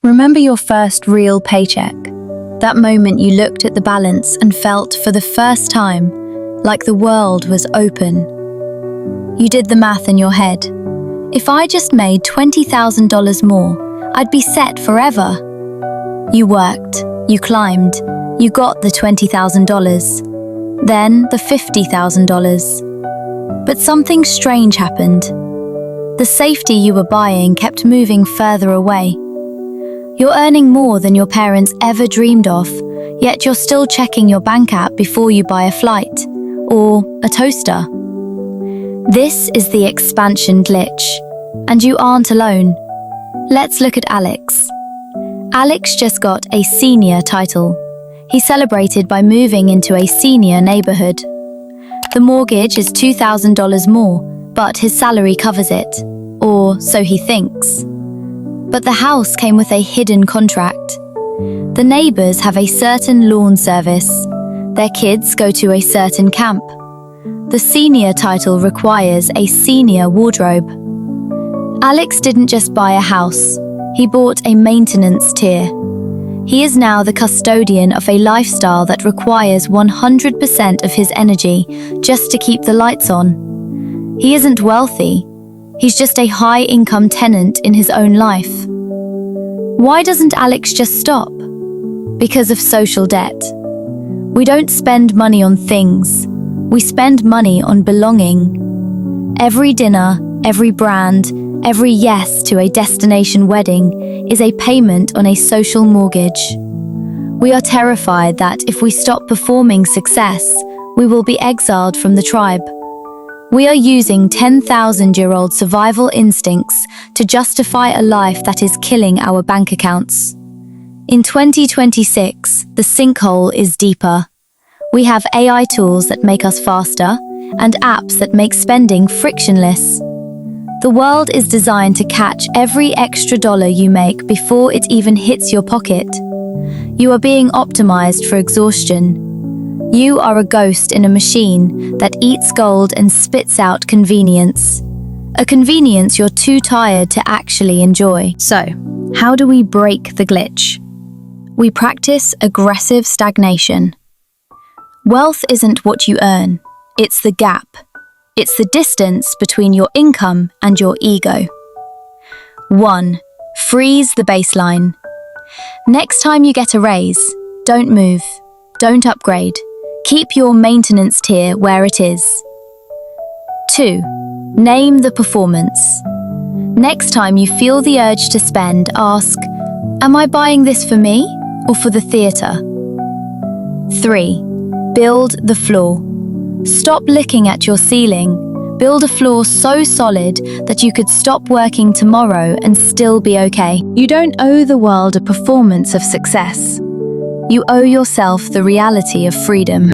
Remember your first real paycheck? That moment you looked at the balance and felt for the first time like the world was open. You did the math in your head. If I just made $20,000 more, I'd be set forever. You worked, you climbed, you got the $20,000, then the $50,000. But something strange happened. The safety you were buying kept moving further away. You're earning more than your parents ever dreamed of, yet you're still checking your bank app before you buy a flight or a toaster. This is the expansion glitch, and you aren't alone. Let's look at Alex. Alex just got a senior title. He celebrated by moving into a senior neighborhood. The mortgage is $2,000 more, but his salary covers it, or so he thinks. But the house came with a hidden contract. The neighbors have a certain lawn service. Their kids go to a certain camp. The senior title requires a senior wardrobe. Alex didn't just buy a house, he bought a maintenance tier. He is now the custodian of a lifestyle that requires 100% of his energy just to keep the lights on. He isn't wealthy, he's just a high-income tenant in his own life. Why doesn't Alex just stop? Because of social debt. We don't spend money on things, we spend money on belonging. Every dinner, every brand, every yes to a destination wedding is a payment on a social mortgage. We are terrified that if we stop performing success, we will be exiled from the tribe. We are using 10,000-year-old survival instincts to justify a life that is killing our bank accounts. In 2026, the sinkhole is deeper. We have AI tools that make us faster and apps that make spending frictionless. The world is designed to catch every extra dollar you make before it even hits your pocket. You are being optimized for exhaustion. You are a ghost in a machine that eats gold and spits out convenience. A convenience you're too tired to actually enjoy. So, how do we break the glitch? We practice aggressive stagnation. Wealth isn't what you earn, it's the gap. It's the distance between your income and your ego. 1. Freeze the baseline. Next time you get a raise, don't move, don't upgrade. Keep your maintenance tier where it is. 2. Name the performance. Next time you feel the urge to spend, ask, am I buying this for me or for the theatre? 3. Build the floor. Stop looking at your ceiling. Build a floor so solid that you could stop working tomorrow and still be okay. You don't owe the world a performance of success. You owe yourself the reality of freedom.